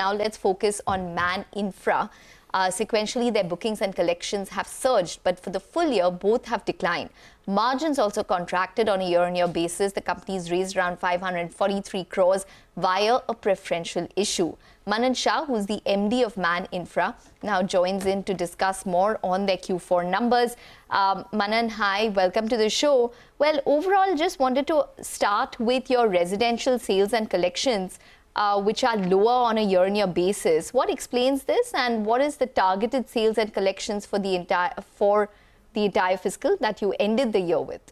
now let's focus on Man Infra. Sequentially, their bookings and collections have surged, but for the full year, both have declined. Margins also contracted on a year-on-year basis. The companies raised around 543 crores via a preferential issue. Manan Shah, who's the MD of Man Infra, now joins in to discuss more on their Q4 numbers. Manan, hi, welcome to the show. Well, overall, just wanted to start with your residential sales and collections, which are lower on a year-on-year basis. What explains this, and what is the targeted sales and collections for the entire fiscal that you ended the year with?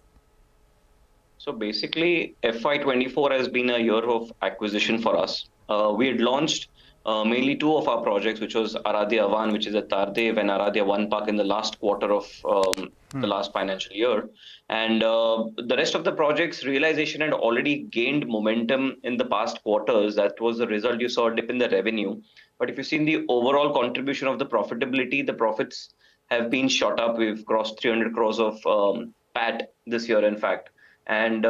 So basically, FY24 has been a year of acquisition for us. We had launched mainly two of our projects, which was Aradhya Avan, which is at Tardev, and Aradhya One Park in the last quarter of the last financial year. And the rest of the projects, realization had already gained momentum in the past quarters. That was the result. You saw a dip in the revenue. But if you see in the overall contribution of the profitability, the profits have been shot up. We've crossed 300 crores of PAT this year, in fact. And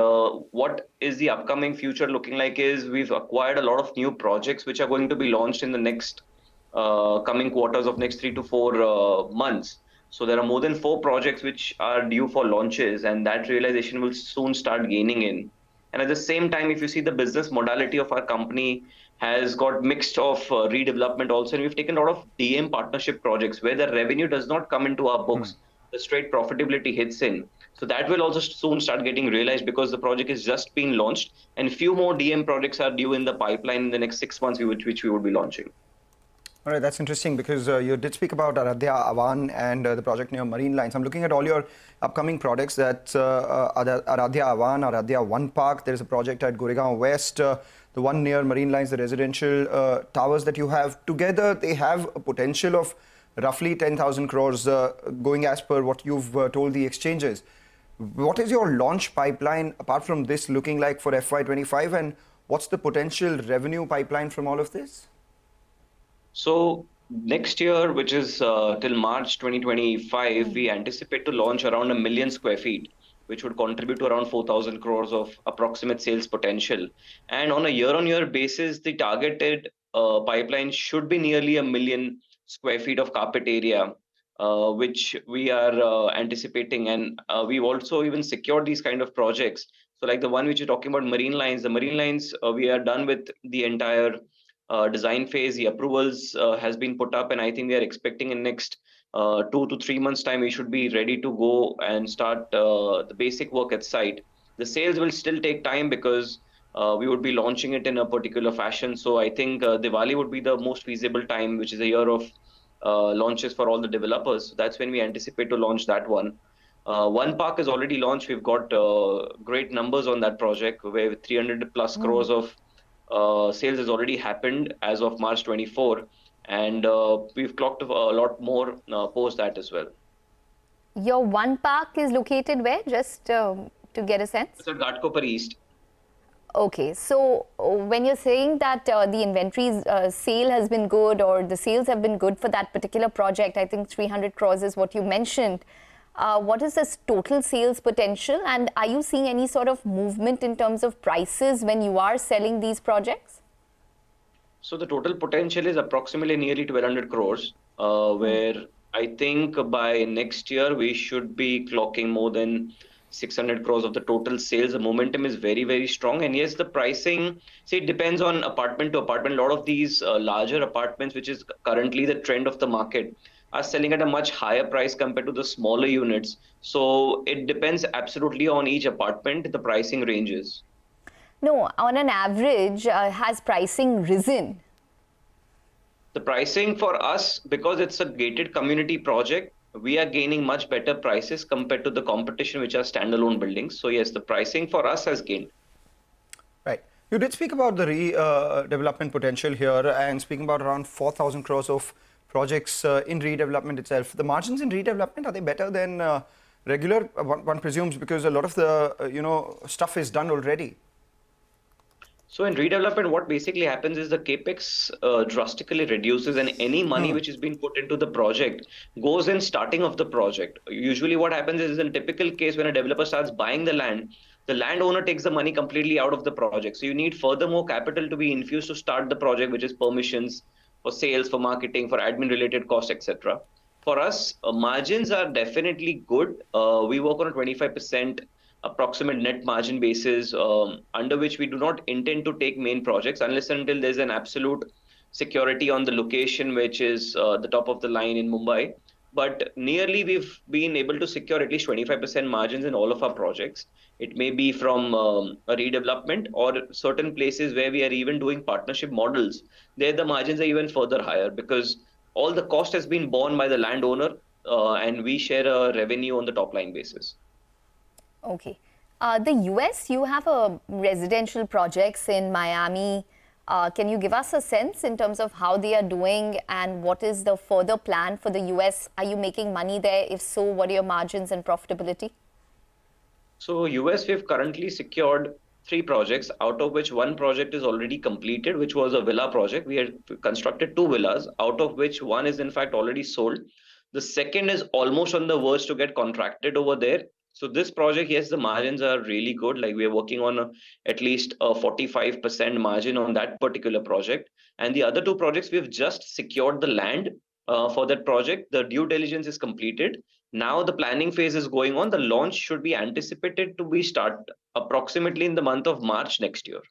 what is the upcoming future looking like is we've acquired a lot of new projects which are going to be launched in the next coming quarters of next 3 to 4 months. So there are more than 4 projects which are due for launches, and that realization will soon start gaining in. And at the same time, if you see the business modality of our company has got mixed of redevelopment also, and we've taken a lot of DM partnership projects where the revenue does not come into our books. The straight profitability hits in. So that will also soon start getting realized because the project is just being launched, and few more DM projects are due in the pipeline in the next 6 months, which we would be launching. All right, that's interesting because you did speak about Aradhya Avan and the project near Marine Lines. I'm looking at all your upcoming projects. That's Aradhya Avan, Aradhya One Park. There's a project at Goregaon West, the one near Marine Lines, the residential towers that you have. Together, they have a potential of roughly 10,000 crores going as per what you've told the exchanges. What is your launch pipeline apart from this looking like for FY25, and what's the potential revenue pipeline from all of this? So next year, which is till March 2025, we anticipate to launch around 1 million square feet, which would contribute to around 4,000 crores of approximate sales potential. And on a year-on-year basis, the targeted pipeline should be nearly 1 million square feet of carpet area, which we are anticipating. And we've also even secured these kind of projects. So like the one which you're talking about, Marine Lines, the Marine Lines, we are done with the entire design phase. The approvals has been put up, and I think we are expecting in next 2 to 3 months time, we should be ready to go and start the basic work at site. The sales will still take time because we would be launching it in a particular fashion. So I think Diwali would be the most feasible time, which is a year of launches for all the developers. So that's when we anticipate to launch that one. One Park is already launched. We've got great numbers on that project, where 300 plus crores of sales has already happened as of March 24, and we've clocked a lot more post that as well. Your One Park is located where, just to get a sense? It's at Ghatkopar East. Okay, so when you're saying that the inventory sale has been good, or the sales have been good for that particular project, I think 300 crores is what you mentioned. What is this total sales potential, and are you seeing any sort of movement in terms of prices when you are selling these projects? So the total potential is approximately nearly 1,200 crores, where I think by next year we should be clocking more than 600 crores of the total sales. The momentum is very, very strong. And yes, the pricing, see, it depends on apartment to apartment. A lot of these larger apartments, which is currently the trend of the market, are selling at a much higher price compared to the smaller units. So it depends absolutely on each apartment, the pricing ranges. No, on an average, has pricing risen? The pricing for us, because it's a gated community project, we are gaining much better prices compared to the competition, which are standalone buildings. So yes, the pricing for us has gained. Right. You did speak about the redevelopment potential here, and speaking about around 4,000 crores of projects in redevelopment itself. The margins in redevelopment, are they better than regular? One presumes, because a lot of the stuff is done already. So in redevelopment, what basically happens is the capex drastically reduces, and any money which is being put into the project goes in starting of the project. Usually what happens is, in a typical case, when a developer starts buying the land, the landowner takes the money completely out of the project. So you need furthermore capital to be infused to start the project, which is permissions for sales, for marketing, for admin related costs, etc. For us, margins are definitely good. We work on a 25% approximate net margin basis, under which we do not intend to take main projects unless and until there's an absolute security on the location, which is the top of the line in Mumbai. But nearly we've been able to secure at least 25% margins in all of our projects. It may be from a redevelopment or certain places where we are even doing partnership models. There the margins are even further higher because all the cost has been borne by the landowner, and we share a revenue on the top line basis. Okay. The US, you have a residential projects in Miami. Can you give us a sense in terms of how they are doing and what is the further plan for the US? Are you making money there? If so, what are your margins and profitability? So US, we've currently secured 3 projects, out of which one project is already completed, which was a villa project. We had constructed 2 villas, out of which one is in fact already sold. The second is almost on the verge to get contracted over there. So this project, yes, the margins are really good. Like we are working on at least a 45% margin on that particular project. And the other 2 projects, we've just secured the land for that project. The due diligence is completed. Now the planning phase is going on. The launch should be anticipated to be start approximately in the month of March next year.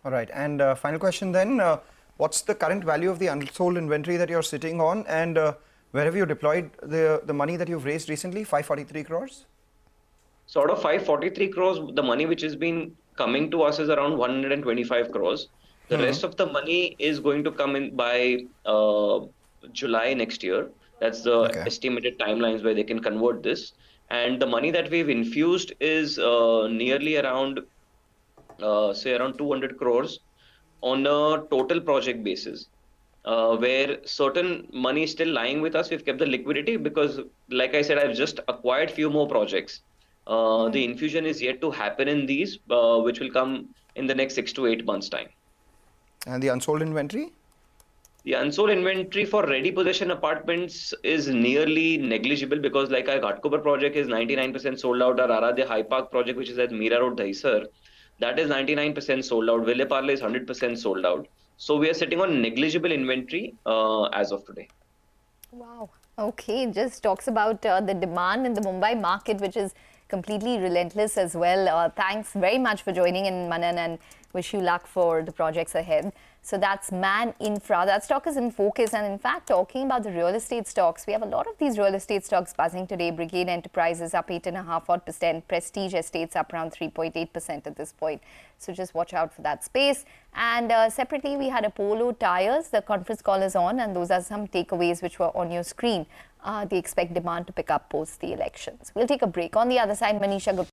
All right. And final question then, what's the current value of the unsold inventory that you're sitting on, and where have you deployed the money that you've raised recently, 543 crores? So out of 543 crores, the money which has been coming to us is around 125 crores. The rest of the money is going to come in by July next year. That's the estimated timelines where they can convert this. And the money that we've infused is nearly around, say around 200 crores on a total project basis. Where certain money is still lying with us. We've kept the liquidity because, like I said, I've just acquired few more projects. The infusion is yet to happen in these, which will come in the next 6 to 8 months' time. And the unsold inventory? The unsold inventory for ready possession apartments is nearly negligible because, like our Ghatkopar project is 99% sold out. Our Aradhya High Park project, which is at Mira Road, Dahisar, that is 99% sold out. Ville Parle is 100% sold out. So we are sitting on negligible inventory as of today. Wow. Okay, just talks about the demand in the Mumbai market, which is completely relentless as well. Thanks very much for joining in, Manan, and wish you luck for the projects ahead. So that's Man Infra. That stock is in focus. And in fact, talking about the real estate stocks, we have a lot of these real estate stocks buzzing today. Brigade Enterprises up 8.5%. Prestige Estates up around 3.8% at this point. So just watch out for that space. And separately, we had Apollo Tyres. The conference call is on, and those are some takeaways which were on your screen. They expect demand to pick up post the elections. We'll take a break. On the other side, Manisha Gupta.